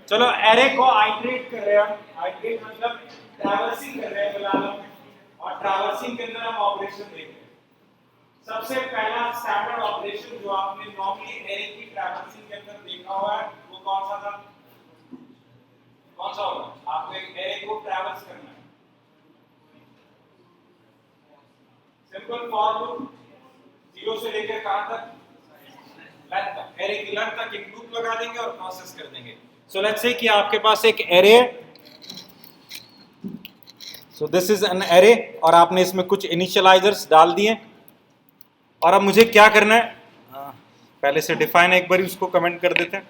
चलो एरे को आइटरेट कर रहे हैं हम, आइटरेट मतलब ट्रैवर्सिंग कर रहे हैं फिलहाल हम, और ट्रैवर्सिंग के अंदर हम ऑपरेशन देख रहे हैं। सबसे पहला स्टैंडर्ड ऑपरेशन जो आपने नॉर्मली एरे की ट्रैवर्सिंग के अंदर देखा हुआ है वो कौन सा था? कौन सा होगा? आपको एक एरे को ट्रैवर्स करना है, सिंपल फॉर लूप, जीरो से लेकर कहां तक? लेंथ तक। एरे की लेंथ तक एक लूप लगा देंगे और प्रोसेस कर देंगे। सो लेट्स से कि आपके पास एक एरे है, so this is an array, और आपने इसमें कुछ इनिशियलाइजर्स डाल दिए, और अब मुझे क्या करना है? पहले से डिफाइन एक बार उसको कमेंट कर देते हैं।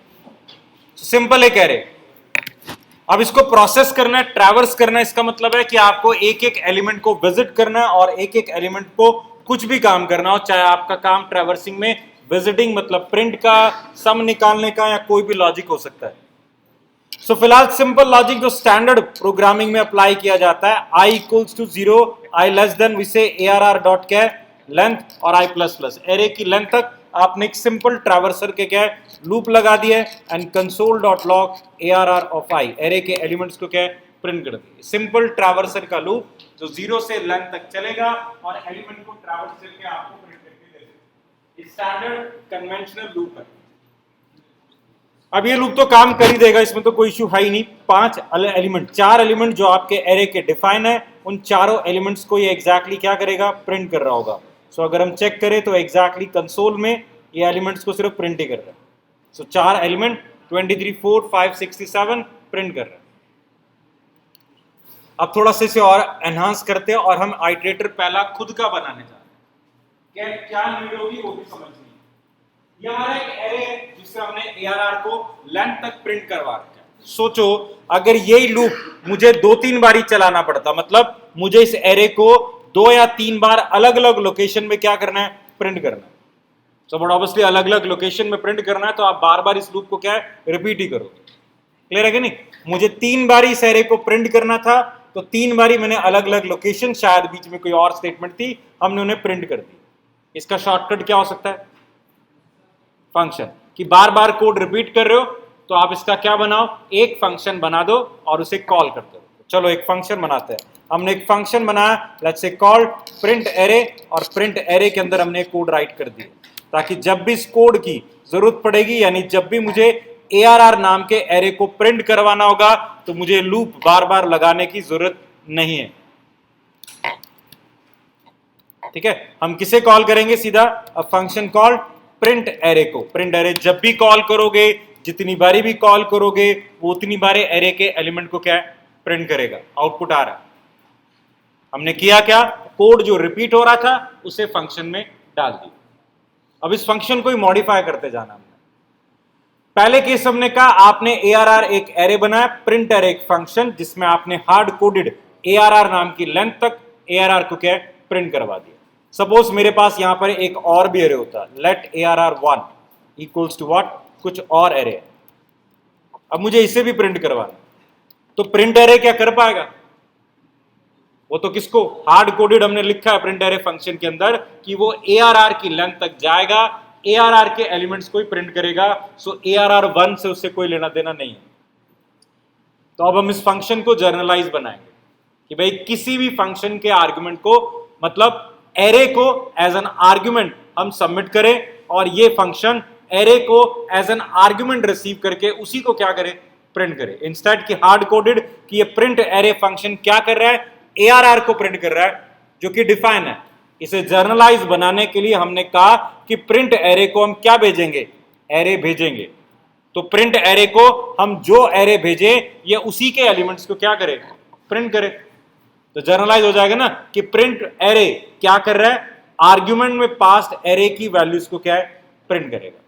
सिंपल एक एरे, अब इसको प्रोसेस करना है, ट्रैवर्स करना है। इसका मतलब है कि आपको एक एक एलिमेंट को विजिट करना है और एक एक एलिमेंट को कुछ भी काम करना हो, चाहे आपका काम ट्रैवर्सिंग में विजिटिंग मतलब प्रिंट का, सम निकालने का, या कोई भी लॉजिक हो सकता है। सो फिलहाल सिंपल लॉजिक जो स्टैंडर्ड प्रोग्रामिंग में अप्लाई किया जाता है, i equals to 0, i less than we say arr dot क्या है? लेंथ, और i प्लस प्लस एरे की लेंथ तक आपने एक सिंपल ट्रैवर्सर के क्या है? लूप लगा दिया है, and console dot log arr of i array के एलिमेंट्स को क्या है? प्रिंट कर दिया। सिंपल ट्रैवर्सर का लूप जो 0 से लेंथ तक चलेगा और एलिमेंट को ट्रैवर्स करके आपको प्रिंट करके दे देगा। स्टैंडर्ड कन्वेंशनल लूप है। अब ये लूप तो काम कर ही देगा, इसमें तो कोई इश्यू है ही नहीं। 5 एलिमेंट, 4 एलिमेंट जो आपके एरे के डिफाइन है, उन चारों एलिमेंट्स को ये एग्जैक्टली क्या करेगा? प्रिंट कर रहा होगा। सो अगर हम चेक करें तो एग्जैक्टली कंसोल में ये एलिमेंट्स को सिर्फ प्रिंट ही कर रहा है। सो 4 एलिमेंट 23, 4, 5, 67 प्रिंट कर रहे हैं। अब थोड़ा सा इसे और एनहांस करते हैं और हम आइटरेटर पहला खुद का बनाने जा रहे हैं। क्या नीड होगी वो भी समझ लीजिए। ये हमारा एक एरे है जिससे हमने ARR को लेंथ तक प्रिंट करवा रखा है। सोचो अगर यही लूप मुझे 2-3 बार ही चलाना पड़ता, मतलब मुझे इस एरे को 2 या 3 बार अलग अलग लोकेशन में क्या करना है? प्रिंट करना है। तो बट ऑब्वियसली अलग अलग लोकेशन में प्रिंट करना है तो आप बार बार इस लूप को क्या है? रिपीट ही करोगे। क्लियर है कि नहीं? मुझे 3 बार इस एरे को प्रिंट करना था तो 3 बार मैंने अलग अलग लोकेशन, शायद बीच में कोई और स्टेटमेंट थी, हमने उन्हें प्रिंट कर दी। इसका शॉर्टकट क्या हो सकता है? फंक्शन। कि बार बार कोड रिपीट कर रहे हो तो आप इसका क्या बनाओ? एक फंक्शन बना दो और उसे कॉल कर दो। चलो एक फंक्शन बनाते हैं। हमने एक फंक्शन बनाया, let's say call print array, और प्रिंट एरे के अंदर हमने कोड राइट कर दिया ताकि जब भी इस कोड की जरूरत पड़ेगी, यानी जब भी मुझे ARR नाम के एरे को प्रिंट करवाना होगा तो मुझे लूप बार बार लगाने की जरूरत नहीं है। ठीक है, हम किसे कॉल करेंगे? सीधा फंक्शन कॉल प्रिंट एरे को। प्रिंट एरे जब भी कॉल करोगे, जितनी बारी भी कॉल करोगे, वो उतनी बारी एरे के एलिमेंट को क्या प्रिंट करेगा। आउटपुट आ रहा है। हमने किया क्या? कोड जो रिपीट हो रहा था उसे फंक्शन में डाल दिया। अब इस फंक्शन को ही मॉडिफाई करते जाना। हमने पहले केस हमने कहा आपने ARR एक एरे बनाया, प्रिंट एरे एक फंक्शन जिसमें आपने हार्ड कोडेड ARR नाम की लेंथ तक ARR को क्या प्रिंट करवा दिया। सपोज मेरे पास यहां पर एक और भी एरे होता, late ARR1 equals to what? कुछ और एरे। अब मुझे इसे भी प्रिंट करवाना, तो प्रिंट एरे क्या कर पाएगा? वो तो किसको हार्ड कोडेड हमने लिखा है प्रिंट एरे फंक्शन के अंदर कि वो ARR की लेंथ तक जाएगा, ARR के एलिमेंट्स को ही प्रिंट करेगा। सो ARR1 से उससे कोई लेना देना नहीं है। तो अब हम इस फंक्शन को जर्नलाइज बनाएंगे कि भाई किसी भी फंक्शन के आर्गुमेंट को, मतलब एरे को एज एन आर्गुमेंट हम सबमिट करें और ये फंक्शन एरे को एज एन आर्गुमेंट रिसीव करके उसी को क्या करे? प्रिंट करे। इंस्टेड की हार्ड कोडेड कि ये प्रिंट एरे फंक्शन क्या कर रहा है? ARR को प्रिंट कर रहा है जो कि डिफाइन है। इसे जर्नलाइज बनाने के लिए हमने कहा कि प्रिंट एरे को हम क्या भेजेंगे? एरे भेजेंगे। तो प्रिंट एरे को हम जो एरे भेजे ये उसी के एलिमेंट्स को क्या करे? प्रिंट करे। तो जर्नलाइज हो जाएगा ना कि प्रिंट एरे क्या कर रहा है? आर्ग्यूमेंट में पास्ट एरे की वैल्यूज को क्या है? प्रिंट करेगा।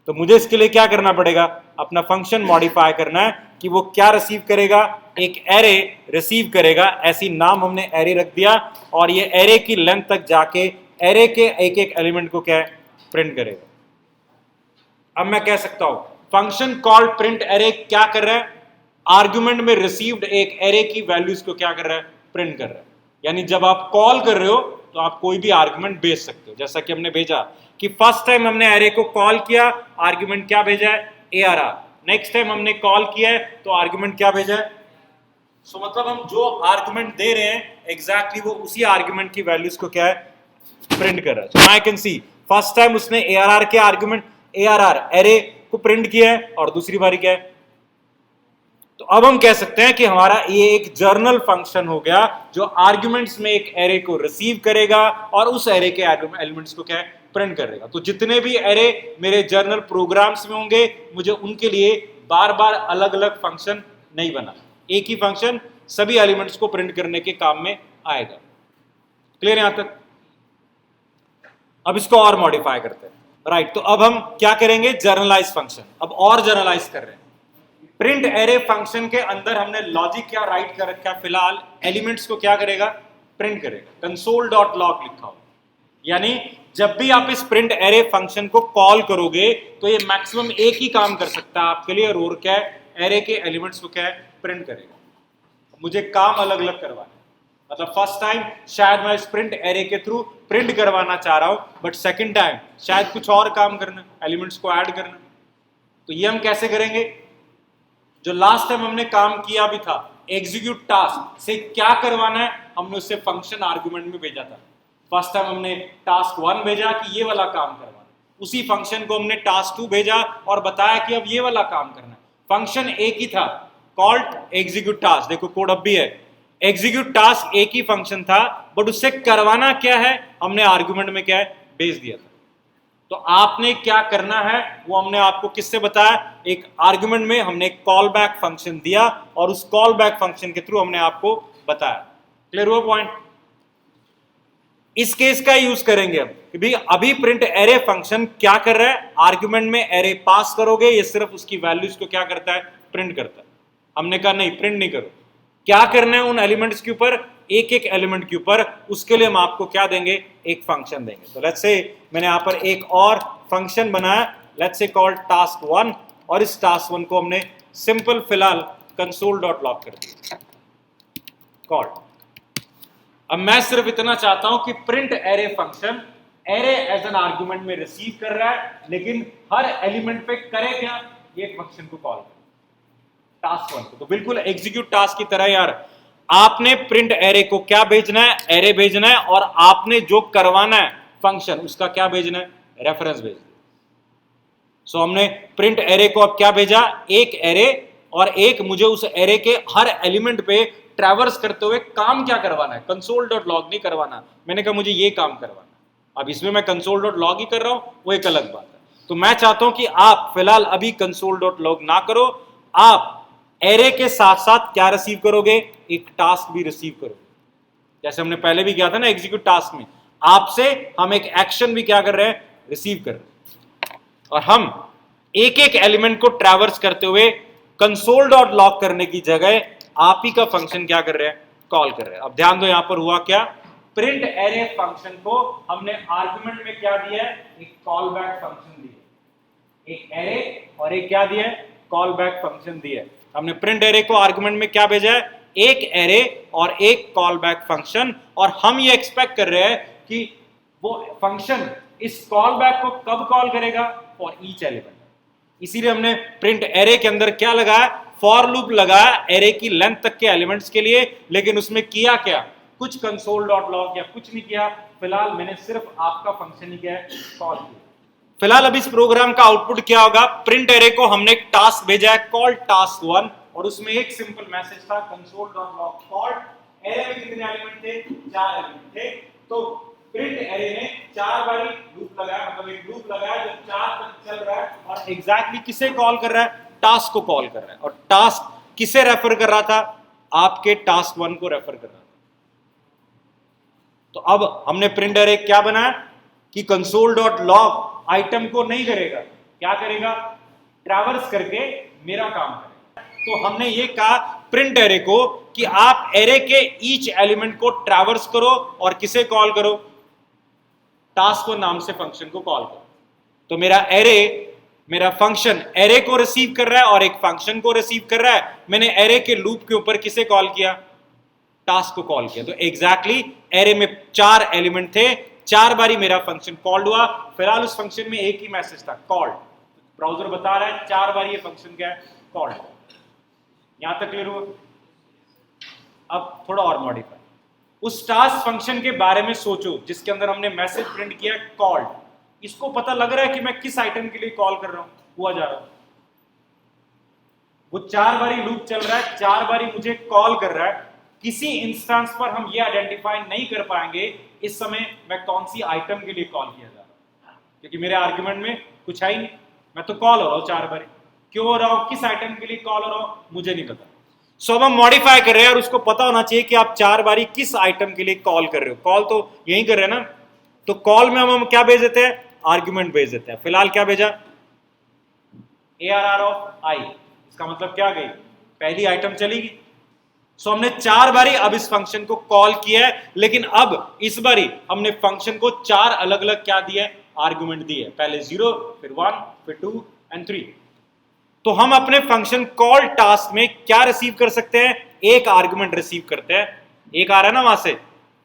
तो मुझे इसके लिए क्या करना पड़ेगा? अपना फंक्शन मॉडिफाई करना है कि वो क्या रिसीव करेगा? एक एरे रिसीव करेगा। ऐसी नाम हमने एरे रख दिया और ये एरे की लेंथ तक जाके एरे के एक एक एलिमेंट को क्या है? प्रिंट करेगा। अब मैं कह सकता हूं फंक्शन कॉल्ड प्रिंट एरे क्या कर रहा है? आर्गुमेंट में रिसीव्ड एक एरे की वैल्यूज को क्या कर रहा है? प्रिंट कर रहा है। यानी जब आप कॉल कर रहे हो तो आप कोई भी आर्गुमेंट भेज सकते हो, जैसा कि हमने भेजा कि फर्स्ट टाइम हमने एरे को कॉल किया, आर्गुमेंट क्या भेजा है? ARR। नेक्स्ट टाइम हमने कॉल किया है तो आर्ग्यूमेंट क्या भेजा है। सो मतलब हम जो आर्ग्यूमेंट दे रहे हैं एग्जैक्टली वो उसी आर्ग्यूमेंट की वैल्यूज को क्या है प्रिंट कर रहा है। So I can see first time उसने ARR के आर्ग्यूमेंट ARR एरे को प्रिंट किया है और दूसरी बारी क्या है। तो अब हम कह सकते हैं कि हमारा ये एक जर्नल फंक्शन हो गया जो आर्ग्यूमेंट्स में एक एरे को रिसीव करेगा और उस एरे के एलिमेंट्स को क्या है प्रिंट करेगा। तो जितने भी एरे मेरे जर्नल प्रोग्राम्स में होंगे मुझे उनके लिए बार बार अलग अलग फंक्शन नहीं बना, एक ही फंक्शन सभी एलिमेंट्स को प्रिंट करने के काम में आएगा। क्लियर यहां तक। अब इसको और मॉडिफाई करते हैं। राइट, तो अब हम क्या करेंगे, जर्नलाइज फंक्शन अब और जर्नलाइज कर रहे हैं। प्रिंट एरे फंक्शन के अंदर हमने लॉजिक क्या राइट कर रखा है, फिलहाल एलिमेंट्स को क्या करेगा प्रिंट करेगा, console.log लिखा हो। यानी जब भी आप इस प्रिंट एरे फंक्शन को कॉल करोगे तो ये मैक्सिमम एक ही काम कर सकता है आपके लिए, और क्या है एरे के एलिमेंट्स को क्या है प्रिंट करेगा। मुझे काम अलग अलग करवाना है, मतलब फर्स्ट टाइम शायद मैं इस प्रिंट एरे के थ्रू प्रिंट करवाना चाह रहा हूं, बट सेकंड टाइम शायद कुछ और काम करना, एलिमेंट्स को ऐड करना। तो ये हम कैसे करेंगे, जो लास्ट टाइम हमने काम किया भी था एग्जीक्यूट टास्क से क्या करवाना है हमने उससे फंक्शन आर्गुमेंट में भेजा था। फर्स्ट टाइम हमने टास्क 1 भेजा कि ये वाला काम करवाना, उसी फंक्शन को हमने टास्क 2 भेजा और बताया कि अब ये वाला काम करना है। फंक्शन एक ही था, कॉल्ड एग्जीक्यूट टास्क। देखो कोड अब भी है, एग्जीक्यूट टास्क एक ही फंक्शन था, बट उससे करवाना क्या है हमने आर्गुमेंट में क्या है भेज दिया था। तो आपने क्या करना है वो हमने आपको किससे बताया, एक आर्गुमेंट में हमने एक कॉल बैक फंक्शन दिया और उस कॉल बैक फंक्शन के थ्रू हमने आपको बताया। क्लियर हुआ पॉइंट। इस केस का यूज करेंगे अब कि भाई अभी प्रिंट एरे फंक्शन क्या कर रहा है, आर्गुमेंट में एरे पास करोगे, ये सिर्फ उसकी वैल्यूज को क्या करता है प्रिंट करता है। हमने कहा नहीं प्रिंट नहीं करो, क्या करना है उन एलिमेंट्स के ऊपर, एक एक एलिमेंट के ऊपर, उसके लिए हम आपको क्या देंगे एक फंक्शन देंगे। तो लेट्स से मैंने यहां पर एक और फंक्शन बनाया, लेट्स से कॉल्ड टास्क 1, और इस टास्क 1 को हमने सिंपल फिलहाल console.log कर दिया कॉल्ड। अब मैं सिर्फ इतना चाहता हूं कि print array function array as an argument में रिसीव कर रहा है, लेकिन हर एलिमेंट पे करे क्या, ये फंक्शन को कॉल करे टास्क 1 को। तो बिल्कुल एग्जीक्यूट टास्क की तरह यार, आपने प्रिंट एरे को क्या भेजना है, एरे भेजना है, और आपने जो करवाना है फंक्शन उसका क्या भेजना है, रेफरेंस भेजना। सो हमने प्रिंट एरे को अब क्या भेजा, एक एरे, और एक मुझे उस एरे के हर एलिमेंट पे ट्रैवर्स करते हुए काम क्या करवाना है, console.log नहीं करवाना। मैंने कहा मुझे ये काम करवाना, अब इसमें मैं console.log ही कर रहा हूं, वो एक अलग बात है। तो मैं चाहता हूं कि आप फिलहाल अभी console.log ना करो, आप एरे के साथ साथ क्या रिसीव करोगे, एक टास्क भी रिसीव करोगे। जैसे हमने पहले भी किया था ना एग्जीक्यूट टास्क में, आपसे हम एक एक्शन भी क्या कर रहे हैं रिसीव कर रहे हैं, और हम एक एक एलिमेंट को ट्रैवर्स करते हुए console.log करने की जगह आप ही का फंक्शन क्या कर रहे हैं कॉल कर रहे हैं। अब ध्यान दो यहां पर हुआ क्या, प्रिंट एरे फंक्शन को हमने आर्गुमेंट में क्या दिया है, एक कॉल बैक फंक्शन दिया, एक एरे और एक क्या दिया है कॉल बैक फंक्शन दिया है। हमने प्रिंट एरे को आर्गुमेंट में क्या भेजा है, एक एरे और एक कॉल बैक फंक्शन, और हम ये एक्सपेक्ट कर रहे हैं कि वो फंक्शन इस कॉल बैक को कब कॉल करेगा, फॉर ईच एलिमेंट। इसीलिए हमने प्रिंट एरे के अंदर क्या लगाया, फॉर लूप लगाया एरे की लेंथ तक के एलिमेंट्स के लिए, लेकिन उसमें किया क्या, कुछ console.log या कुछ नहीं किया। फिलहाल मैंने सिर्फ आपका फंक्शन ही क्या है कॉल किया। फिलहाल अब इस प्रोग्राम का आउटपुट क्या होगा, प्रिंट एरे को हमने एक टास्क भेजा है कॉल्ड टास्क 1, और उसमें एक सिंपल मैसेज था console.log कॉल्ड। एरे में कितने एलिमेंट थे, 4 एलिमेंट थे। तो प्रिंट एरे ने 4 बार लूप लगाया, मतलब एक लूप लगाया जो 4 तक चल रहा है, और एग्जैक्टली किसे कॉल कर रहा है, टास्क को कॉल कर रहा है। और टास्क किसे रेफर कर रहा था, आपके टास्क 1 को रेफर कर रहा था। तो अब हमने प्रिंट एरे क्या बनाया कि console.log आइटम को नहीं करेगा, क्या करेगा, ट्रैवर्स करके मेरा काम करेगा। तो हमने ये कहा प्रिंट एरे को कि आप एरे के ईच एलिमेंट को ट्रैवर्स करो और किसे कॉल करो, टास्क को नाम से फंक्शन को कॉल करो। तो मेरा एरे, मेरा फंक्शन एरे को रिसीव कर रहा है और एक फंक्शन को रिसीव कर रहा है। मैंने एरे के लूप के ऊपर किसे कॉल किया, टास्क को कॉल किया। तो एग्जैक्टली एरे में 4 एलिमेंट थे, 4 बारी मेरा फंक्शन कॉल्ड हुआ। फिलहाल उस फंक्शन में एक ही मैसेज था कॉल्ड, ब्राउजर बता रहा है 4 बार ये फंक्शन क्या है, कॉल्ड। यहां तक क्लियर हुआ? अब थोड़ा और मॉडिफाई, उस टास्क फंक्शन के बारे में सोचो जिसके अंदर हमने मैसेज प्रिंट किया कॉल्ड। इसको पता लग रहा है कि मैं किस आइटम के लिए कॉल कर रहा हूं, हुआ जा रहा हूं। वो 4 बारी लूप चल रहा है, 4 बारी मुझे कॉल कर रहा है। किसी इंस्टेंस पर हम ये आइडेंटिफाई नहीं कर पाएंगे इस समय मैं कौन सी आइटम के लिए कॉल किया जा रहा है, क्योंकि मेरे आर्गुमेंट में कुछ है ही नहीं। मैं तो कॉल हो रहा हूं 4 बारी, क्यों हो रहा हूं, किस आइटम के लिए कॉल हो रहा हूं, मुझे नहीं पता। सो अब हम मॉडिफाई कर रहे हैं और उसको पता होना चाहिए कि आप 4 बारी किस आइटम के लिए कॉल कर रहे हो। कॉल तो यही कर रहे हैं ना, तो कॉल में हम क्या भेज देते हैं, आर्ग्यूमेंट भेज देते हैं। फिलहाल क्या भेजा, ARR ऑफ आई, इसका मतलब क्या गई, पहली आइटम चलेगी। सो हमने 4 बारी अब इस फंक्शन को कॉल किया है, लेकिन अब इस बारी हमने फंक्शन को 4 अलग अलग क्या दिया है, आर्गुमेंट दिए है। पहले 0, फिर 1, फिर 2 एंड 3। तो हम अपने फंक्शन कॉल टास्क में क्या रिसीव कर सकते हैं, एक आर्गुमेंट रिसीव करते हैं। एक आ रहा है ना, वहां से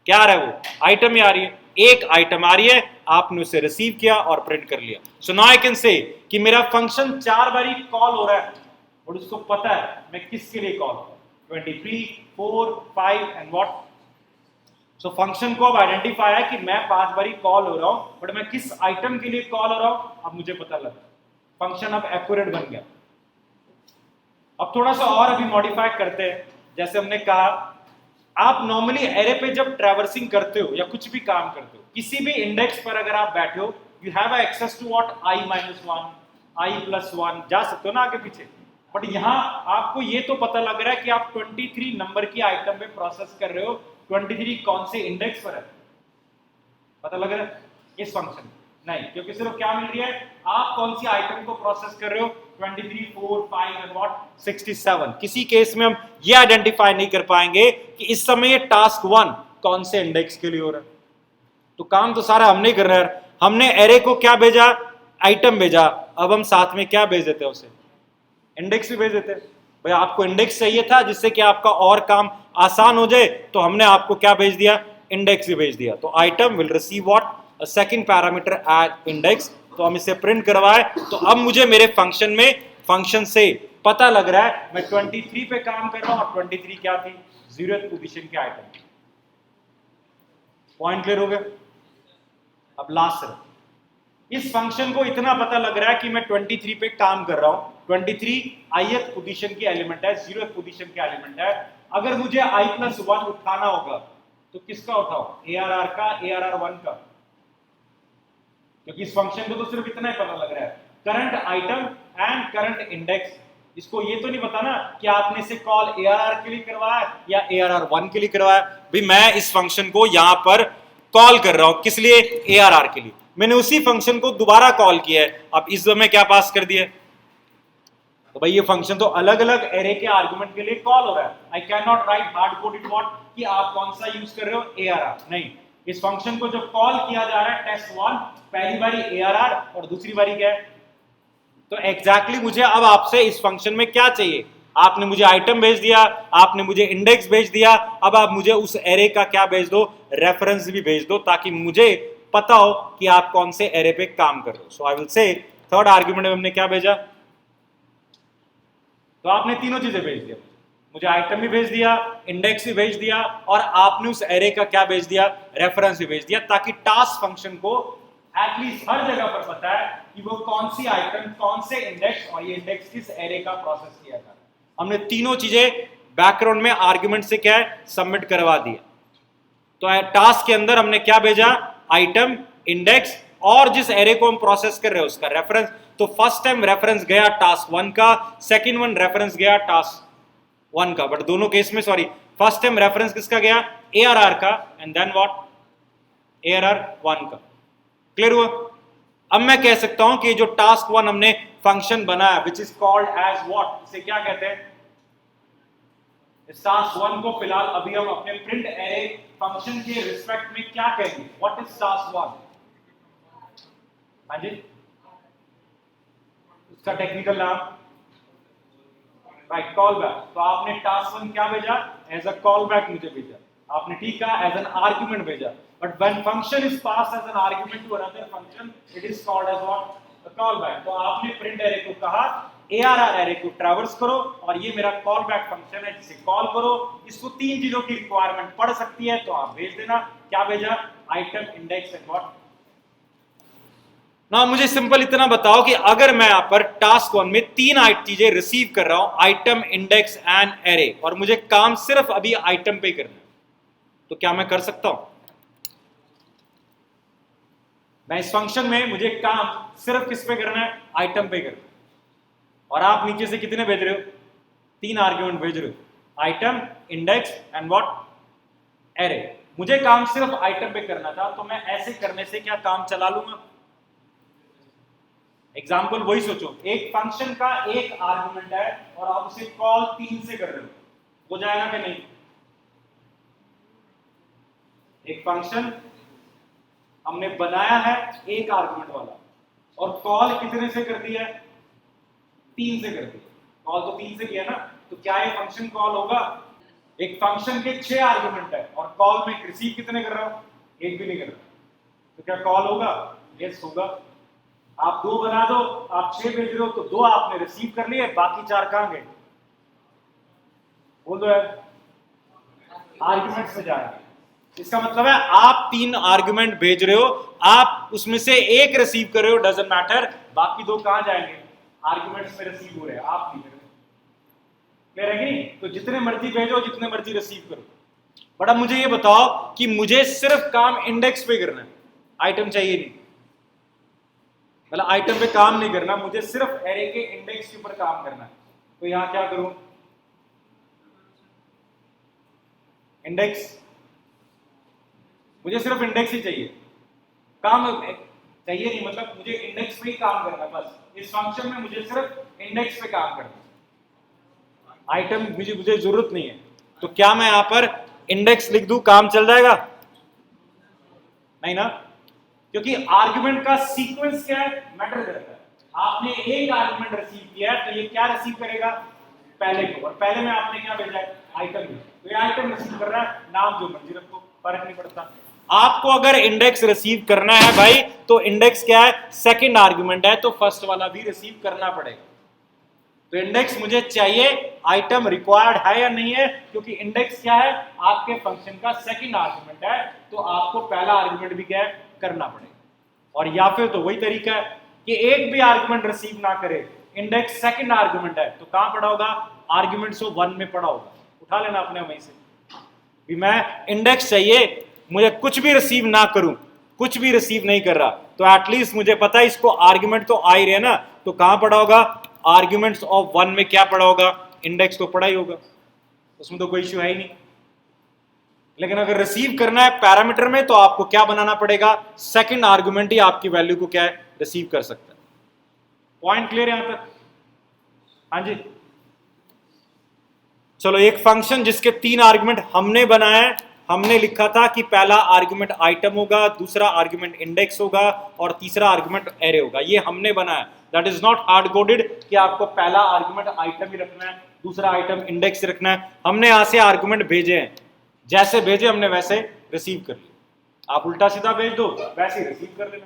क्या आ रहा है, वो आइटम ही आ रही है, एक आइटम आ रही है, आपने उसे रिसीव किया और प्रिंट कर लिया। सो नाउ आई कैन से कि मेरा फंक्शन 4 बारी कॉल हो रहा है और उसको पता है मैं किसके लिए call, 23, 4, 5 and what. So function को अब आइडेंटिफाई है कि मैं 5 बारी कॉल हो रहा हूं, बट मैं किस आइटम के लिए कॉल हो रहा हूं अब मुझे पता लगा। फंक्शन अब एक्यूरेट बन गया। अब थोड़ा सा और अभी मॉडिफाई करते हैं। जैसे हमने कहा, आप नॉर्मली एरे पे जब ट्रैवर्सिंग करते हो या कुछ भी काम करते हो, किसी भी इंडेक्स पर अगर आप बैठे हो, you have access to what, i-1, i+1, जा सकते हो ना आगे पीछे। बट यहां आपको ये तो पता लग रहा है कि आप 23 नंबर की आइटम पे प्रोसेस कर रहे हो। 23 कौन से इंडेक्स पर है पता लग रहा है इस फंक्शन नहीं, क्योंकि सिर्फ क्या मिल रही है, आप कौन सी आइटम को प्रोसेस कर रहे हो, 23, 4, 5 एंड व्हाट 67। किसी केस में हम ये आइडेंटिफाई नहीं कर पाएंगे कि इस समय ये टास्क 1 कौन से इंडेक्स के लिए हो रहा है। तो काम तो सारा हम नहीं कर रहे हैं। हमने एरे को क्या भेजा, आइटम भेजा। अब हम साथ में क्या भेज देते हैं उसे, इंडेक्स भी भेज देते हैं। भाई आपको इंडेक्स चाहिए था जिससे कि आपका और काम आसान हो जाए, तो हमने आपको क्या भेज दिया, इंडेक्स भी भेज दिया। तो item will receive what, a second parameter at index. तो हम इसे प्रिंट करवाए, तो अब मुझे मेरे फंक्शन में, फंक्शन से पता लग रहा है मैं 23 पे काम कर रहा हूं और 23 क्या थी, 0th पोजीशन के आइटम। पॉइंट क्लियर हो गया? अब लास्ट, इस फंक्शन को इतना पता लग रहा है कि मैं 23 पे काम कर रहा हूं। 23 ith पोजीशन की एलिमेंट है, 0th पोजीशन का एलिमेंट है। अगर मुझे i+1 उठाना होगा तो किसका उठाओ, ARR का, ARR1 का, क्योंकि इस फंक्शन को तो सिर्फ इतना ही पता लग रहा है, current item and current index. इसको ये तो नहीं पता ना कि आपने इसे कॉल ARR के लिए करवाया या ARR1 के लिए करवाया। भाई मैं इस फंक्शन को यहां पर कॉल कर रहा हूं, किस लिए, ARR के लिए। मैंने उसी फंक्शन को दोबारा कॉल किया है, अब इस में क्या पास कर दिया, तो भाई ये फंक्शन तो अलग अलग एरे के आर्गुमेंट के लिए कॉल हो रहा है। I can not right hard coded what कि आप कौन सा यूज कर रहे हो, ARR नहीं। इस फंक्शन को जब कॉल किया जा रहा है test1, पहली बारी ARR और दूसरी बारी क्या है, तो एग्जैक्टली मुझे अब आपसे इस फंक्शन में क्या चाहिए, आपने मुझे आइटम भेज दिया, आपने मुझे इंडेक्स भेज दिया, अब आप मुझे उस एरे का क्या भेज दो, रेफरेंस भी भेज दो, ताकि मुझे पता हो कि आप कौन से एरे पे काम कर रहे हो। So I will say third argument में हमने क्या भेजा, तो आपने तीनों चीजें भेज दिया, मुझे आइटम भी भेज दिया, इंडेक्स भी भेज दिया, और आपने उस एरे का क्या भेज दिया, रेफरेंस भी भेज दिया, ताकि टास्क फंक्शन को एटलीस्ट हर जगह पर पता है कि वो कौन सी आइटम, कौन से इंडेक्स, और ये इंडेक्स किस एरे का प्रोसेस किया था। हमने तीनों चीजें बैकग्राउंड में आर्ग्यूमेंट से क्या है, सबमिट करवा दिया। तो टास्क के अंदर हमने क्या भेजा, आइटम, इंडेक्स, और जिस एरे को हम प्रोसेस कर रहे हैं उसका रेफरेंस। तो फर्स्ट टाइम रेफरेंस गया टास्क 1 का, सेकंड वन रेफरेंस गया टास्क 1 का, बट दोनों केस में सॉरी, फर्स्ट टाइम रेफरेंस किसका गया, ARR का, एंड देन व्हाट, ARR1 का। क्लियर हुआ? अब मैं कह सकता हूं कि जो टास्क 1 हमने फंक्शन बनाया which is called as what, इसे क्या कहते हैं, इस टास्क 1 को फिलहाल अभी हम अपने प्रिंट एरे फंक्शन के रिस्पेक्ट में क्या कहेंगे, व्हाट इज टास्क 1। हाँ जी, उसका टेक्निकल नाम, राइट, कॉल बैक। तो आपने टास्क 1 क्या भेजा, एज अ कॉल बैक मुझे भेजा, आपने ठीक कहा, एज एन आर्ग्यूमेंट भेजा। But when function is passed as an argument to another function, it is called as what, callback. तो आपने प्रिंट एरे को कहा ARR एरे को ट्रैवर्स करो और ये मेरा कॉल बैक फंक्शन है जिसे कॉल करो। इसको 3 चीजों की रिक्वायरमेंट पड़ सकती है तो आप भेज देना। क्या भेजा? Item, index and what. ना मुझे सिंपल इतना बताओ कि अगर मैं यहां पर टास्क 1 में 3 चीजें रिसीव कर रहा हूं, आइटम, इंडेक्स एंड एरे, और मुझे काम सिर्फ अभी आइटम पे करना है, तो क्या मैं कर सकता हूं? मैं इस फंक्शन में मुझे काम सिर्फ किस पे करना है? आइटम पे करना है। और आप नीचे से कितने भेज रहे हो? 3 आर्ग्यूमेंट भेज रहे हो, item, index and what, array. मुझे काम सिर्फ आइटम पे करना था, तो मैं ऐसे करने से क्या काम चला लूंगा? एग्जाम्पल वही सोचो, एक फंक्शन का एक आर्गुमेंट है और आप उसे कॉल 3 से कर रहे हो जाएगा कि नहीं? एक फंक्शन हमने बनाया है एक आर्गुमेंट वाला और कॉल कितने से कर दिया? 3 से कर दिया। कॉल तो 3 से किया ना, तो क्या ये फंक्शन कॉल होगा? एक फंक्शन के 6 आर्गुमेंट है और कॉल में रिसीव कितने कर रहा हूं? एक भी नहीं कर रहा, तो क्या कॉल होगा? यस होगा। आप 2 बना दो, आप 6 भेज रहे हो तो 2 आपने रिसीव कर लिए, बाकी 4 कहां गए? बोल दो यार। आर्गुमेंट से जाएंगे। इसका मतलब है आप 3 आर्गुमेंट भेज रहे हो, आप उसमें से एक रिसीव कर रहे हो, डजंट मैटर, बाकी 2 कहां जाएंगे? आर्गुमेंट्स में रिसीव हो रहे हैं, आप नहीं कर रहे। क्लियर है कि नहीं? तो जितने मर्जी भेजो, जितने मर्जी रिसीव करो। बट अब मुझे ये बताओ कि मुझे सिर्फ काम इंडेक्स पे करना है, आइटम चाहिए नहीं, मतलब आइटम पे काम नहीं करना, मुझे सिर्फ एरे के इंडेक्स के ऊपर काम करना है। तो यहां क्या करूं? इंडेक्स, मुझे सिर्फ इंडेक्स ही चाहिए, काम चाहिए नहीं, मतलब मुझे इंडेक्स पे ही काम करना है बस। इस फंक्शन में मुझे सिर्फ इंडेक्स पे काम करना है, आइटम मुझे जरूरत नहीं है। तो क्या मैं यहां पर इंडेक्स लिख दूं, काम चल जाएगा? नहीं ना, क्योंकि आर्गुमेंट का सीक्वेंस क्या है, मैटर करता है। आपने एक आर्गुमेंट रिसीव किया है तो ये क्या रिसीव करेगा? पहले को, और पहले में आपने क्या भेजा है? आइटम। तो ये आइटम रिसीव कर रहा है, नाम जो मर्जी रखो, फर्क नहीं पड़ता। आपको अगर इंडेक्स रिसीव करना है भाई, तो इंडेक्स क्या है? सेकंड आर्गुमेंट है, तो फर्स्ट वाला भी रिसीव करना पड़ेगा। तो इंडेक्स मुझे चाहिए, आइटम रिक्वायर्ड है या नहीं है? क्योंकि इंडेक्स क्या है? आपके फंक्शन का सेकंड आर्गुमेंट है, तो आपको पहला आर्गुमेंट भी क्या है? करना पड़ेगा। और या फिर तो वही तरीका है कि एक भी आर्गुमेंट रिसीव ना करे, इंडेक्स सेकंड आर्गुमेंट है, तो कहां पड़ा होगा? आर्गुमेंट्स 1 में पड़ा होगा। उठा लेना अपने वहीं से भी, मैं इंडेक्स चाहिए, मुझे कुछ भी रिसीव ना करूं, कुछ भी रिसीव नहीं कर रहा, तो एटलीस्ट मुझे पता है इसको आर्गुमेंट तो आ ही रहे ना, तो कहां पड़ा होगा? आर्ग्यूमेंट्स ऑफ 1 में क्या पड़ा होगा? इंडेक्स तो पड़ा ही होगा, उसमें तो कोई इश्यू है ही नहीं। लेकिन अगर रिसीव करना है पैरामीटर में, तो आपको क्या बनाना पड़ेगा? सेकंड आर्गुमेंट ही आपकी वैल्यू को क्या है? रिसीव कर सकता है। पॉइंट क्लियर यहां तक? हाँ जी। चलो, एक फंक्शन जिसके 3 आर्गुमेंट हमने बनाया है, हमने लिखा था कि पहला आर्गुमेंट आइटम होगा, दूसरा आर्गुमेंट इंडेक्स होगा और तीसरा आर्गुमेंट एरे होगा। ये हमने बनाया, that is not hard coded कि आपको पहला आर्गुमेंट आइटम ही रखना है, दूसरा आइटम इंडेक्स रखना है। हमने यहां से आर्गुमेंट भेजे हैं, जैसे भेजे हमने वैसे रिसीव कर लिया। आप उल्टा सीधा भेज दो, वैसे ही रिसीव कर लेना।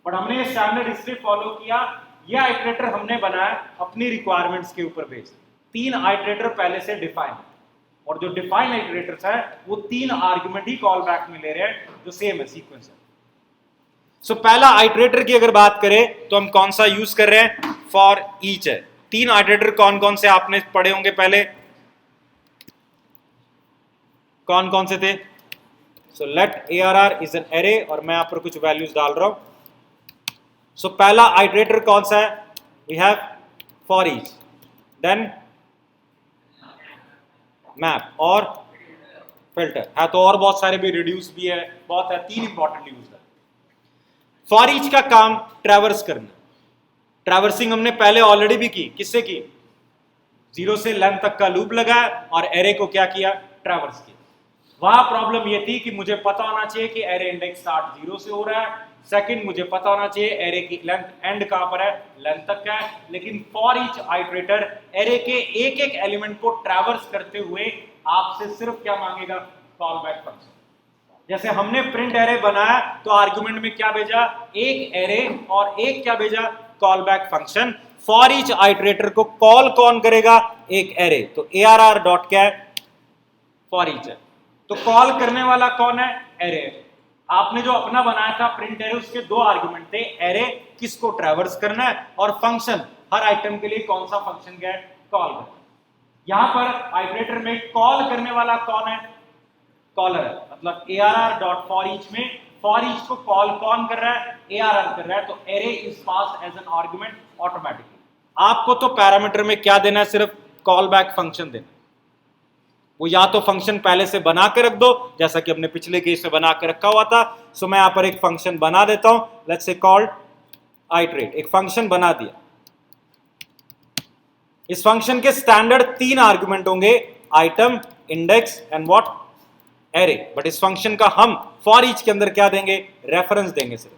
बट हमने ये स्टैंडर्ड इसलिए फॉलो किया, ये आइटरेटर हमने बनाया अपनी रिक्वायरमेंट्स के ऊपर बेस्ड। 3 आइटरेटर पहले से डिफाइन, और जो डिफाइन आइटरेटर्स है वो 3 आर्गुमेंट ही कॉल बैक में ले रहे हैं, जो सेम है, सीक्वेंस है। सो पहला आइटरेटर की अगर बात करें तो हम कौन सा यूज कर रहे हैं? फॉर ईच है। 3 आइटरेटर कौन कौन से आपने पढ़े होंगे पहले? कौन कौन से थे? So let ARR is an array, और मैं यहां पर कुछ वैल्यूज डाल रहा हूं। सो पहला आइटरेटर कौन सा है? We have for each, then map और फिल्टर है। तो और बहुत सारे भी, रिड्यूस भी है, बहुत है, 3 इंपॉर्टेंट यूज है। फॉर ईच का काम ट्रैवर्स करना। ट्रैवर्सिंग हमने पहले ऑलरेडी भी की, किससे की? 0 से लेंथ तक का लूप लगाया और एरे को क्या किया? ट्रैवर्स किया। वहां प्रॉब्लम ये थी कि मुझे पता होना चाहिए कि एरे इंडेक्स स्टार्ट 0 से हो रहा है, सेकंड मुझे पता होना चाहिए एरे की लेंथ एंड कहां पर है, लेंथ तक का है। लेकिन फॉर ईच आइटरेटर एरे के एक एक एलिमेंट को ट्रैवर्स करते हुए आपसे सिर्फ क्या मांगेगा? Call back function. जैसे हमने प्रिंट एरे बनाया तो आर्गुमेंट में क्या भेजा, एक एरे और एक क्या भेजा, call back function. For each iterator को कॉल कौन करेगा, एक एरे, तो ARR डॉट क्या है, फॉर ईच है। तो कॉल करने वाला कौन है, एरे। आपने जो अपना बनाया था प्रिंट एरे, उसके दो आर्गुमेंट थे, एरे किसको ट्रैवर्स करना है और फंक्शन हर आइटम के लिए कौन सा फंक्शन क्या है, कॉल करना है। यहां पर आइटरेटर में कॉल करने वाला कौन है, कॉलर है, मतलब ARR डॉट फॉर ईच में फॉर ईच को कॉल कौन कर रहा है, ARR कर रहा है, तो array is passed as an argument automatically. आपको तो पैरामीटर में क्या देना है, सिर्फ कॉल बैक फंक्शन देना। वो या तो फंक्शन पहले से बना के रख दो, जैसा कि हमने पिछले केस में बना के रखा हुआ था। सो मैं यहां पर एक फंक्शन बना देता हूं, लेट्स से कॉल्ड आइटरेट, एक फंक्शन बना दिया। इस फंक्शन के स्टैंडर्ड 3 आर्गुमेंट होंगे, item, index and what, array. But इस फंक्शन का हम फॉर ईच के अंदर क्या देंगे, रेफरेंस देंगे सिर्फ।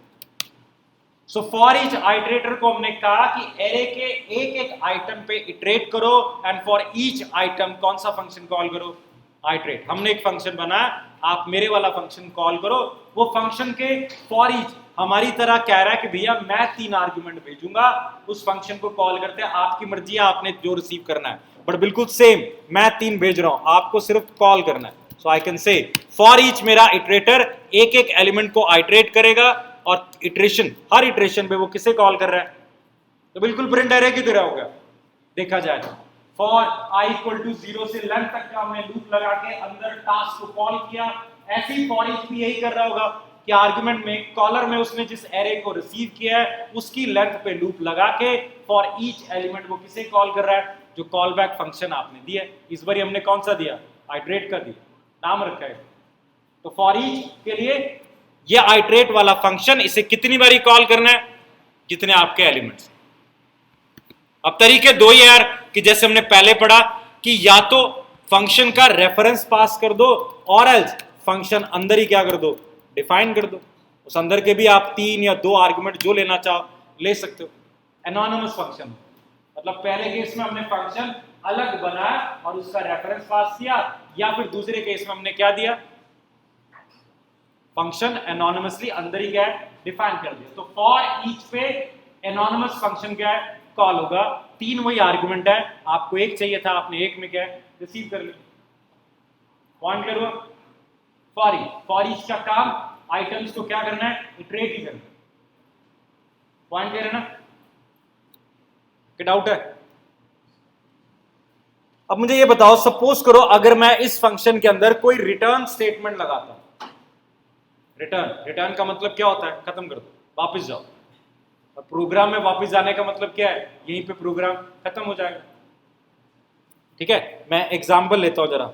सो फॉर ईच आइटरेटर को हमने कहा कि एरे के एक एक आइटम पे इटरेट करो एंड फॉर ईच आइटम कौन सा फंक्शन कॉल करो, आइटरेट। हमने एक फंक्शन बनाया, आप मेरे वाला फंक्शन कॉल करो। वो फंक्शन के फॉर ईच हमारी तरह कह रहा है कि भैया मैं 3 आर्गुमेंट भेजूंगा, उस फंक्शन को कॉल करते हैं, आपकी मर्जी है आपने जो रिसीव करना है, बट बिल्कुल सेम, मैं 3 भेज रहा हूं, आपको सिर्फ कॉल करना है। So I can say for each मेरा इटरेटर एक एक एलिमेंट को आइटरेट करेगा और इटरेशन, हर इटरेशन पे वो किसे कॉल कर रहा है, तो बिल्कुल प्रिंट एरे की तरह होगा देखा जाए तो। फॉर i इक्वल टू 0 से लेंथ तक का हमने लूप लगा के अंदर टास्क को कॉल किया, ऐसे ही फॉर ईच भी यही कर रहा होगा कि आर्गुमेंट में कॉलर में उसने जिस एरे को रिसीव किया है उसकी लेंथ पे लूप लगा के फॉर ईच एलिमेंट वो किसे कॉल कर रहा है, जो कॉल बैक फंक्शन आपने दिया। इस बार हमने कौन सा दिया, आइटरेट का दिया, नाम रखा है। तो फॉर ईच के लिए ये आइटरेट वाला फंक्शन, इसे कितनी बारी कॉल करना है, जितने आपके एलिमेंट्स। अब तरीके दो ही यार, कि जैसे हमने पहले पढ़ा कि या तो फंक्शन का रेफरेंस पास कर दो और एल्स फंक्शन अंदर ही क्या कर दो, डिफाइन कर दो। उस अंदर के भी आप 3 या 2 आर्गुमेंट जो लेना चाहो ले सकते हो। एनोनिमस फंक्शन मतलब पहले केस में हमने फंक्शन अलग बनाया और उसका रेफरेंस पास किया, या फिर दूसरे केस में हमने क्या दिया, फंक्शन एनोनिमसली अंदर ही क्या है, डिफाइन कर दिया। तो फॉर ईच पे एनोनिमस फंक्शन क्या है, कॉल होगा। 3 वही आर्गुमेंट है, आपको एक चाहिए था, आपने एक में क्या है, रिसीव कर लिया। पॉइंट करो फॉर ईच का काम आइटम्स को क्या करना है, इटरेट ही करना है। पॉइंट कह रहे ना, क्या डाउट है? अब मुझे ये बताओ, सपोज करो अगर मैं इस फंक्शन के अंदर कोई रिटर्न स्टेटमेंट लगाता हूं। रिटर्न का मतलब क्या होता है, खत्म कर दो, वापस जाओ। अब प्रोग्राम में वापस जाने का मतलब क्या है, यहीं पे प्रोग्राम खत्म हो जाएगा। ठीक है, मैं एग्जांपल लेता हूं जरा।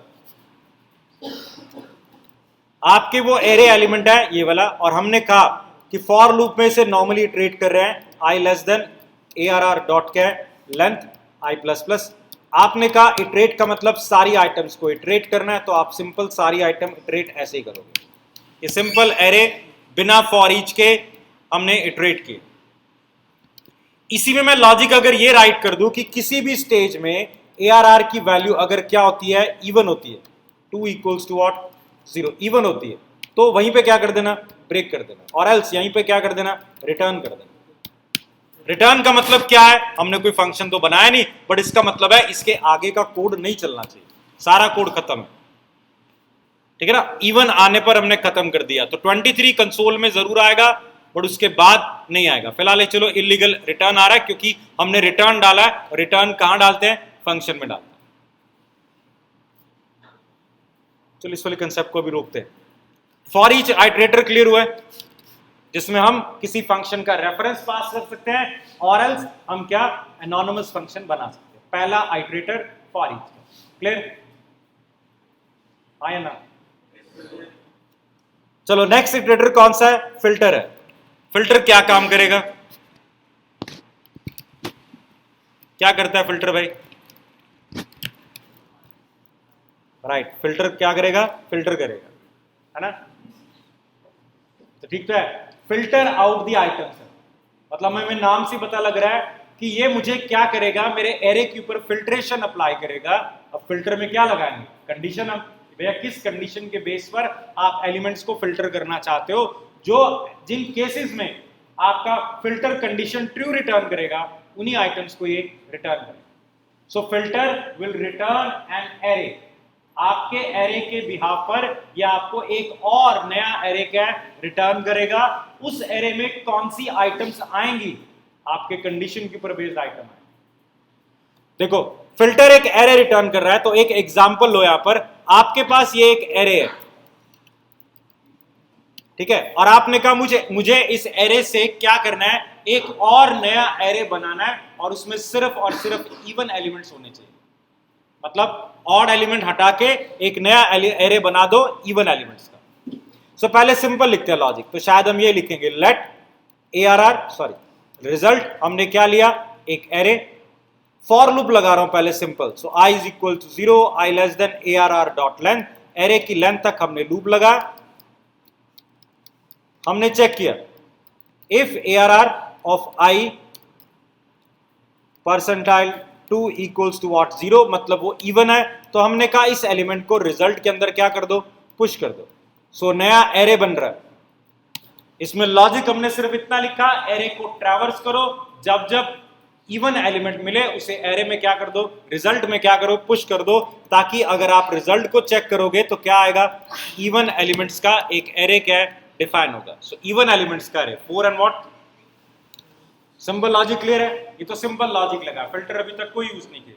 आपके वो एरे एलिमेंट है ये वाला, और हमने कहा कि फॉर लूप में से नॉर्मली इटरेट कर रहे हैं i less than ARR dot क्या है, लेंथ i प्लस प्लस। आपने कहा इटरेट का मतलब सारी आइटम्स को इटरेट करना है, तो आप सिंपल सारी आइटम इटरेट ऐसे ही करोगे। ये सिंपल एरे बिना फॉर ईच के हमने इटरेट किए। इसी में मैं लॉजिक अगर ये राइट कर दूं कि किसी भी स्टेज में ARR की वैल्यू अगर क्या होती है, इवन होती है, 2 इक्वल्स टू व्हाट, 0, इवन होती है, तो वहीं पे क्या कर देना, ब्रेक कर देना, और एल्स यहीं पे क्या कर देना, रिटर्न कर देना। रिटर्न का मतलब क्या है, हमने कोई फंक्शन तो बनाया नहीं, बट इसका मतलब है इसके आगे का कोड नहीं चलना चाहिए, सारा कोड खत्म है। ठीक है ना, इवन आने पर हमने खत्म कर दिया, तो 23 कंसोल में जरूर आएगा, बट उसके बाद नहीं आएगा। फिलहाल चलो इलीगल रिटर्न आ रहा है क्योंकि हमने रिटर्न डाला है, रिटर्न कहां डालते हैं, फंक्शन में डालते हैं। चलो इस वाले कंसेप्ट को भी रोकते हैं। फॉर ईच आइटरेटर क्लियर हुआ है, जिसमें हम किसी फंक्शन का रेफरेंस पास कर सकते हैं और एल्स हम क्या, एनोनिमस फंक्शन बना सकते हैं। पहला आइटरेटर फॉर ईच, क्लियर आया ना? चलो नेक्स्ट इटरेटर कौन सा है, फिल्टर है। फिल्टर क्या काम करेगा, क्या करता है फिल्टर भाई? राइट, फिल्टर क्या करेगा, फिल्टर करेगा, है ना? तो ठीक तो है, फिल्टर आउट द आइटम्स है, मतलब हमें नाम से पता लग रहा है कि ये मुझे क्या करेगा, मेरे एरे के ऊपर फिल्ट्रेशन अप्लाई करेगा। अब फिल्टर में क्या लगाएंगे, कंडीशन हम भैया किस कंडीशन के बेस पर आप एलिमेंट्स को फिल्टर करना चाहते हो, जो जिन केसेस में आपका फिल्टर कंडीशन ट्रू रिटर्न करेगा उन्हीं आइटम्स को ये रिटर्न करेगा। सो filter will return an array, आपके एरे के बिहाफ पर या आपको एक और नया एरे क्या रिटर्न करेगा। उस एरे में कौन सी आइटम्स आएंगी, आपके कंडीशन के ऊपर बेस्ड आइटम आएंगे। देखो फिल्टर एक एरे रिटर्न कर रहा है, तो एक एग्जांपल लो यहां पर, आपके पास ये एक एरे है, ठीक है, और आपने कहा मुझे इस एरे से क्या करना है, एक और नया एरे बनाना है और उसमें सिर्फ और सिर्फ इवन एलिमेंट्स होने चाहिए। मतलब ऑड एलिमेंट हटा के एक नया एरे बना दो इवन एलिमेंट्स का। सो पहले सिंपल लिखते हैं लॉजिक, तो शायद हम ये लिखेंगे लेट रिजल्ट, हमने क्या लिया, एक एरे। फॉर लूप लगा रहा हूं पहले simple, so i is equal to 0, i less than ARR dot length, array की लेंथ तक हमने लूप लगाया। हमने चेक किया if ARR of i percentile 2 equals to what 0, मतलब वो इवन है, तो हमने कहा इस एलिमेंट को रिजल्ट के अंदर क्या कर दो, पुश कर दो। सो नया एरे बन रहा है। इसमें लॉजिक हमने सिर्फ इतना लिखा, एरे को ट्रैवर्स करो, जब जब इवन एलिमेंट मिले उसे एरे में क्या कर दो, रिजल्ट में क्या करो, पुश कर दो, ताकि अगर आप रिजल्ट को चेक करोगे तो क्या आएगा, इवन एलिमेंट्स का एक एरे क्या है, डिफाइन होगा। सो इवन एलिमेंट्स का array 4 and what. Simple logic clear है? ये तो सिंपल लॉजिक लगा, फिल्टर अभी तक कोई यूज नहीं किया।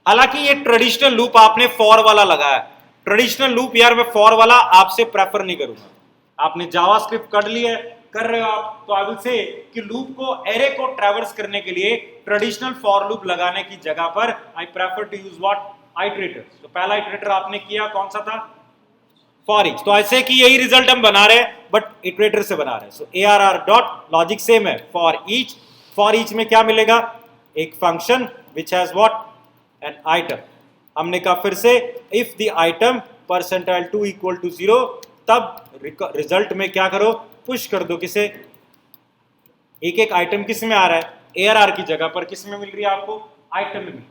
हालांकि ये ट्रेडिशनल लूप आपने फॉर वाला लगाया, ट्रेडिशनल लूप यार मैं फॉर वाला आपसे प्रेफर नहीं करूंगा। आपने जावास्क्रिप्ट कर लिया, कर रहे हो आप, तो आई विल से कि लूप को, एरे को ट्रैवर्स करने के लिए ट्रेडिशनल फॉर लूप लगाने की जगह पर I prefer to use what, iterators. तो पहला आइटरेटर आपने किया कौन सा था, फॉर ईच। तो ऐसे कि यही रिजल्ट हम बना रहे हैं बट इटरेटर से बना रहे हैं। So ARR dot logic same है, फॉर ईच। फॉर ईच में क्या मिलेगा, एक function which has what, an item. हमने कहा फिर से if the item percentile 2 equal to 0, तब रिजल्ट में क्या करो, पुश कर दो किसे, एक एक आइटम किस में आ रहा है, ARR की जगह पर किस में मिल रही है आपको, आइटम में।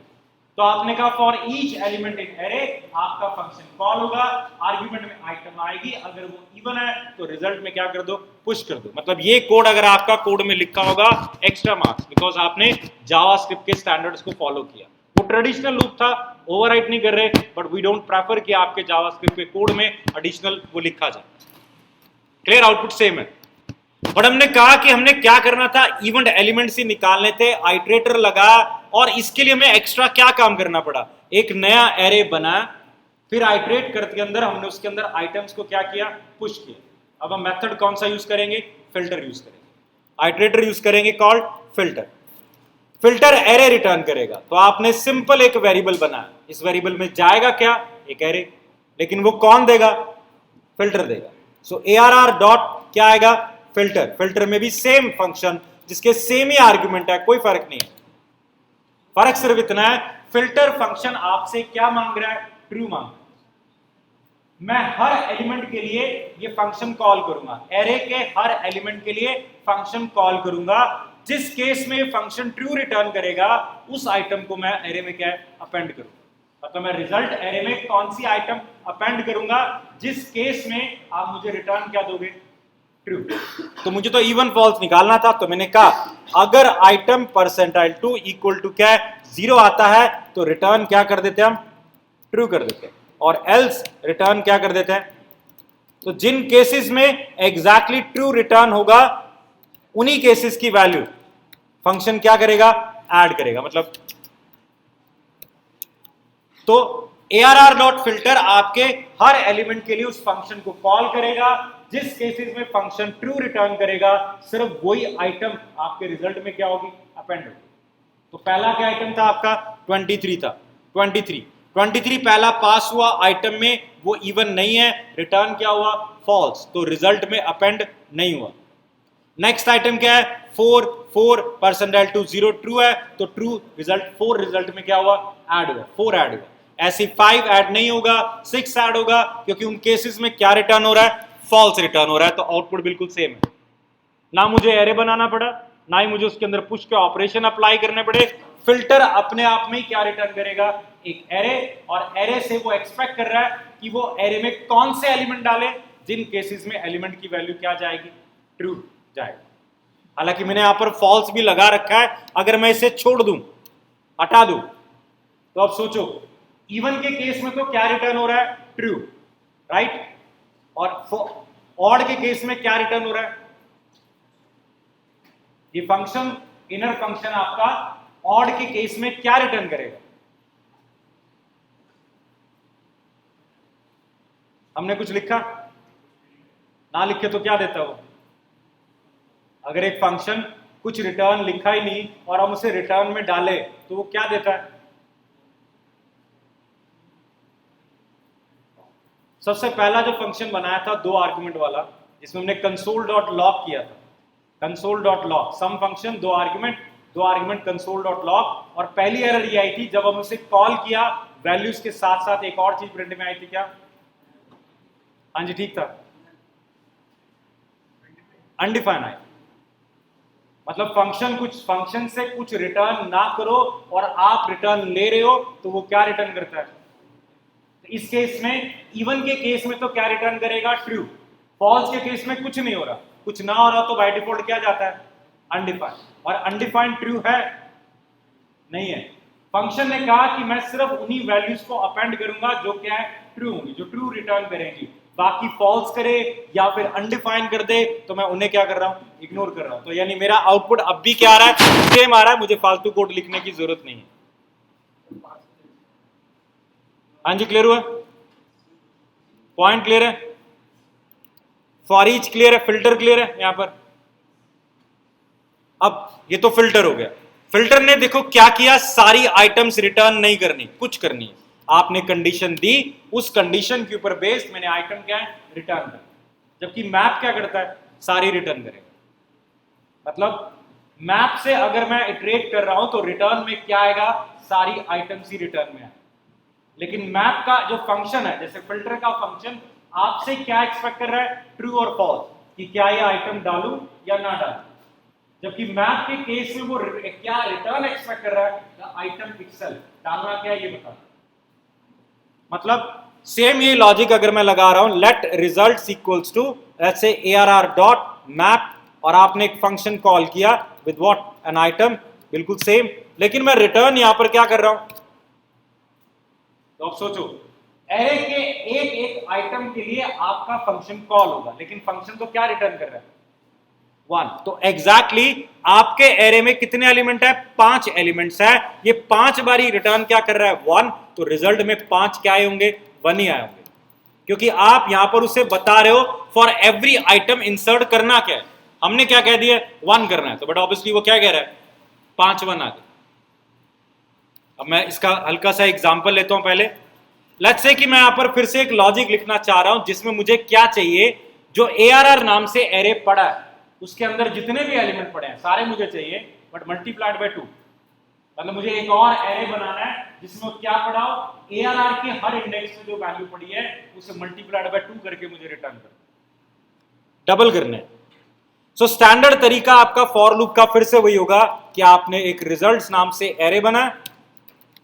तो आपने कहा for each element in array आपका फंक्शन कॉल होगा, आर्गुमेंट में आइटम आएगी, अगर वो इवन है तो रिजल्ट में क्या कर दो, पुश कर दो। मतलब ये कोड अगर आपका कोड में लिखा होगा एक्स्ट्रा मार्क्स, बिकॉज आपने जावास्क्रिप्ट के स्टैंडर्ड्स को फॉलो किया। वो ट्रेडिशनल लूप था, ओवरराइट नहीं कर रहे, बट वी डोंट प्रेफर कि आपके जावास्क्रिप्ट के कोड में एडिशनल वो लिखा जाए। क्लियर, आउटपुट सेम है। बट हमने कहा कि हमने क्या करना था, इवेंट एलिमेंट्स ही निकालने थे, आइटरेटर लगा, और इसके लिए हमें एक्स्ट्रा क्या काम करना पड़ा, एक नया एरे बना, फिर आइटरेट करते अंदर हमने उसके अंदर आइटम्स को क्या किया, पुश किया। अब हम मेथड कौन सा यूज करेंगे, फिल्टर यूज करेंगे, आइटरेटर यूज करेंगे called filter. Filter array return करेगा, तो आपने सिंपल एक वेरिएबल बनाया, इस वेरिएबल में जाएगा क्या, एक एरे, लेकिन वो कौन देगा, फिल्टर देगा। सो ARR डॉट क्या आएगा, फिल्टर। फिल्टर में भी सेम फंक्शन जिसके सेम ही आर्गुमेंट है, कोई फर्क नहीं है। फर्क सिर्फ इतना है, फिल्टर फंक्शन आपसे क्या मांग रहा है, ट्रू मांग रहा है। मैं हर एलिमेंट के लिए ये फंक्शन कॉल करूंगा, एरे के हर एलिमेंट के लिए फंक्शन कॉल करूंगा। जिस केस में फंक्शन ट्रू रिटर्न करेगा उस आइटम को मैं एरे में क्या अपेंड करूंगा। मतलब मैं रिजल्ट एरे में कौन सी आइटम अपेंड करूंगा, जिस केस में आप मुझे रिटर्न क्या दोगे, ट्रू। तो मुझे तो इवन फॉल्स निकालना था, तो मैंने कहा अगर आइटम परसेंटाइल 2 इक्वल टू क्या 0 आता है तो रिटर्न क्या कर देते हैं हम, ट्रू कर देते हैं, और एल्स रिटर्न क्या कर देते हैं। तो जिन केसेस में एग्जैक्टली ट्रू रिटर्न होगा उन्हीं केसेस की वैल्यू फंक्शन क्या करेगा, ऐड करेगा। मतलब तो ARR डॉट फिल्टर आपके हर एलिमेंट के लिए उस फंक्शन को कॉल करेगा, जिस केसेस में फंक्शन ट्रू रिटर्न करेगा सिर्फ वही आइटम आपके रिजल्ट में क्या होगी, अपेंड होगी। तो पहला क्या आइटम था आपका, 23 था, 23 पहला पास हुआ आइटम में, वो इवन नहीं है, रिटर्न क्या हुआ, फॉल्स, तो रिजल्ट में अपेंड नहीं हुआ। नेक्स्ट आइटम क्या है, 4 परसेंटाइल 2 0 ट्रू है, तो ट्रू रिजल्ट, 4 रिजल्ट में क्या हुआ, ऐड हुआ, 4 ऐड हुआ। ऐसे 5 ऐड नहीं होगा, 6 ऐड होगा, क्योंकि उन केसेस में क्या रिटर्न हो रहा है, फॉल्स रिटर्न हो रहा है। तो आउटपुट बिल्कुल सेम है, ना मुझे एरे बनाना पड़ा, ना ही मुझे उसके अंदर पुश के ऑपरेशन अप्लाई करने पड़े, फिल्टर अपने आप में क्या रिटर्न करेगा, एक एरे, और एरे से वो एक्सपेक्ट कर रहा है कि वो एरे में कौन से एलिमेंट डाले जिन केसेस में एलिमेंट की वैल्यू क्या जाएगी, ट्रू जाएगी। हालांकि मैंने यहां पर फॉल्स भी लगा रखा है, अगर मैं इसे छोड़ दूं, हटा दूं, तो अब सोचो इवन के केस में तो क्या रिटर्न हो रहा है, ट्रू, राइट, और ऑड के केस में क्या रिटर्न हो रहा है, ये फंक्शन, इनर फंक्शन आपका ऑड के केस में क्या रिटर्न करेगा, हमने कुछ लिखा, ना लिखे तो क्या देता वो, अगर एक फंक्शन कुछ रिटर्न लिखा ही नहीं और हम उसे रिटर्न में डाले तो वो क्या देता है, सबसे पहला जो फंक्शन बनाया था 2 आर्गुमेंट वाला, जिसमें हमने कंसोल डॉट लॉग किया था, console dot log sum function 2 argument console dot log, और पहली एरर ये आई थी जब हम उसे कॉल किया वैल्यूज के साथ साथ एक और चीज प्रिंट में आई थी, क्या, हाँ जी ठीक था, अनडिफाइन आई, मतलब फंक्शन से कुछ रिटर्न ना करो और आप रिटर्न ले रहे हो तो वो क्या रिटर्न करता है, इस केस में इवन के केस में तो क्या रिटर्न करेगा, ट्रू, फॉल्स के केस में कुछ नहीं हो रहा, कुछ ना हो रहा तो बाय डिफॉल्ट क्या जाता है, अनडिफाइंड, और अनडिफाइंड ट्रू है नहीं है, फंक्शन ने कहा कि मैं सिर्फ उन्हीं वैल्यूज को अपेंड करूंगा जो क्या है, ट्रू होंगी, जो ट्रू रिटर्न करेंगी, बाकी फॉल्स करे या फिर अनडिफाइंड कर दे तो मैं उन्हें क्या कर रहा हूं, इग्नोर कर रहा हूं, तो यानी मेरा आउटपुट अब भी क्या आ रहा है, सेम आ रहा है, मुझे फालतू कोड लिखने की जरूरत नहीं है। हाँ जी क्लियर हुआ, पॉइंट क्लियर है, फॉर ईच क्लियर है, फिल्टर क्लियर है यहां पर। अब ये तो फिल्टर हो गया, फिल्टर ने देखो क्या किया, सारी आइटम्स रिटर्न नहीं करनी, कुछ करनी है, आपने कंडीशन दी, उस कंडीशन के ऊपर बेस्ड मैंने आइटम क्या है, रिटर्न कर, जबकि मैप क्या करता है, सारी रिटर्न करेगा, मतलब मैप से अगर मैं इटरेट कर रहा हूं तो रिटर्न में क्या आएगा, सारी आइटम्स ही रिटर्न में आएगा, लेकिन मैप का जो फंक्शन है, जैसे फिल्टर का फंक्शन आपसे क्या एक्सपेक्ट कर रहा है, ट्रू और फॉल्स, कि क्या ये आइटम डालूं या ना डालूं, जबकि मैप के केस में वो क्या रिटर्न एक्सपेक्ट कर रहा है, द आइटम पिक्सल, डालना क्या ये बता, मतलब सेम ये लॉजिक अगर मैं लगा रहा हूं, let results equals to let's say ARR dot map, और आपने एक फंक्शन कॉल किया विद व्हाट, एन आइटम, बिल्कुल सेम, लेकिन मैं रिटर्न यहां पर क्या कर रहा हूं, तो अब सोचो एरे के एक एक आइटम के लिए आपका फंक्शन कॉल होगा, लेकिन फंक्शन तो क्या रिटर्न कर रहा है, 1, तो एग्जैक्टली आपके एरे में कितने एलिमेंट है, 5 एलिमेंट्स है, ये 5 बारी रिटर्न क्या कर रहा है, 1, तो रिजल्ट में 5 क्या आए होंगे, 1 ही आए होंगे, क्योंकि आप यहां पर उसे बता रहे हो फॉर एवरी आइटम इंसर्ट करना क्या है, हमने क्या कह दिया, 1 करना है, तो बट ऑब्वियसली वो क्या कह रहा है, 5 1 आ गए। अब मैं इसका हल्का सा एग्जांपल लेता हूं पहले, लेट्स से कि मैं यहां पर फिर से एक लॉजिक लिखना चाह रहा हूं जिसमें मुझे क्या चाहिए, जो ARR नाम से एरे पड़ा है उसके अंदर जितने भी एलिमेंट पड़े हैं सारे मुझे चाहिए, बट मल्टीप्लाइड बाय 2, मतलब मुझे एक और एरे बनाना है जिसमें क्या पड़ा हो, ARR के हर इंडेक्स में जो वैल्यू पड़ी है उसे मल्टीप्लाइड बाय 2 करके मुझे रिटर्न करना, डबल करना है। सो स्टैंडर्ड तरीका आपका फॉर लूप का फिर से वही होगा कि आपने एक रिजल्ट्स नाम से एरे बना,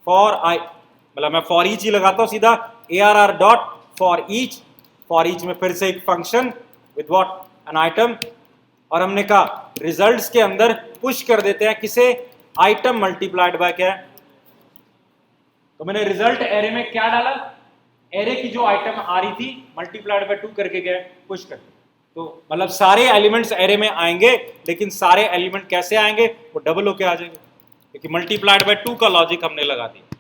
फॉर आई, मतलब मैं फॉर ईच ही लगाता हूं सीधा, ARR डॉट फॉर ईच में फिर से एक function with what, an item, और हमने कहा रिजल्ट्स के अंदर पुश कर देते हैं किसे, आइटम मल्टीप्लाइड बाय क्या है, तो मैंने रिजल्ट एरे में क्या डाला, एरे की जो आइटम आ रही थी मल्टीप्लाइड बाय 2 करके गए, पुश कर, तो मतलब सारे एलिमेंट्स एरे में आएंगे, लेकिन सारे एलिमेंट कैसे आएंगे, वो डबल होके आ जाएंगे, क्योंकि मल्टीप्लाइड बाय 2 का लॉजिक हमने लगा दिया,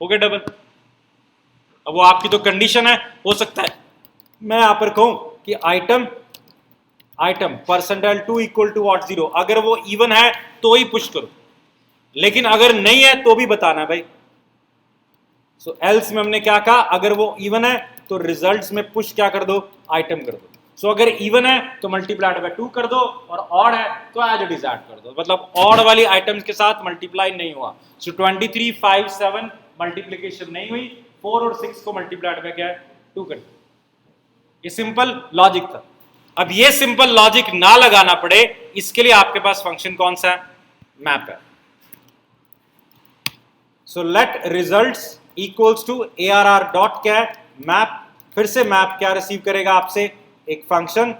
हो गया डबल। अब वो आपकी तो कंडीशन है, हो सकता है मैं यहां पर कहूं कि आइटम %2 इक्वल टू व्हाट 0, अगर वो इवन है तो ही पुश करो, लेकिन अगर नहीं है तो भी बताना भाई। सो एल्स में हमने क्या कहा, अगर वो इवन है तो रिजल्ट्स में पुश क्या कर दो, आइटम कर दो, सो अगर इवन है तो मल्टीप्लाइड बाय 2 कर दो, और ऑड है तो एज इट इज ऐड कर दो, मतलब ऑड वाली आइटम्स के साथ मल्टीप्लाई नहीं हुआ, सो 23 5 7 मल्टीप्लीकेशन नहीं हुई, 4 और 6 को मल्टीप्लाइड बाय क्या है, 2 कर दो, ये सिंपल लॉजिक था। अब ये सिंपल लॉजिक ना लगाना पड़े इसके लिए आपके पास फंक्शन कौन सा है, मैप है। So let results equals to ARR dot क्या है, मैप। फिर से मैप क्या रिसीव करेगा आपसे, एक फंक्शन,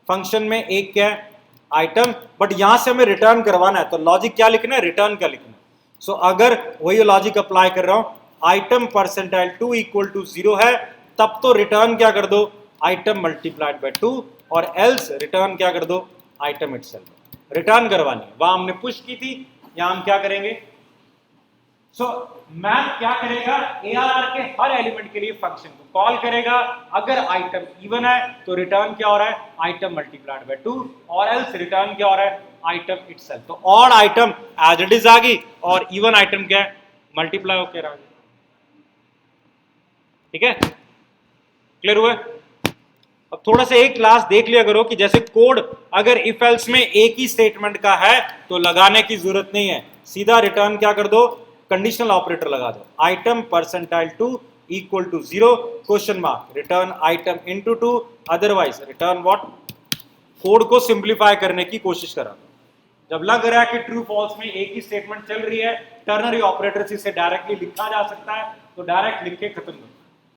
फंक्शन में एक क्या है, आइटम, बट यहां से हमें रिटर्न करवाना है, तो लॉजिक क्या लिखना है, रिटर्न का लिखना है। सो अगर वही लॉजिक अप्लाई कर रहा हूं, आइटम परसेंटाइल 2 इक्वल टू 0 है, तब तो रिटर्न क्या कर दो, आइटम मल्टीप्लाइड बाय 2, और एल्स रिटर्न क्या कर दो, आइटम इटसेल्फ। रिटर्न करवानी है, वहां हमने पुश की थी, यहां हम क्या करेंगे। सो मैप क्या करेगा, ARR के हर एलिमेंट के लिए फंक्शन को कॉल करेगा। अगर आइटम इवन है तो रिटर्न क्या हो रहा है, आइटम मल्टीप्लाइड बाय 2, और एल्स रिटर्न क्या हो रहा है, आइटम इटसेल्फ। तो odd item as it is आ गई, और इवन आइटम क्या है, मल्टीप्लाई होकर आ गई। ठीक है, क्लियर हुआ। अब थोड़ा सा एक क्लास देख लिया करो कि जैसे कोड अगर इफ एल्स में एक ही स्टेटमेंट का है तो लगाने की जरूरत नहीं है, सीधा रिटर्न क्या कर दो, कंडीशनल ऑपरेटर लगा दो, item percentile 2 equal to 0 question mark, return item into 2, otherwise return what. Code को सिंप्लीफाई करने की कोशिश करा, जब लग रहा है कि ट्रू फॉल्स में एक ही स्टेटमेंट चल रही है, टर्नरी ऑपरेटर से इसे डायरेक्टली लिखा जा सकता है, तो डायरेक्ट लिख के खत्म करो।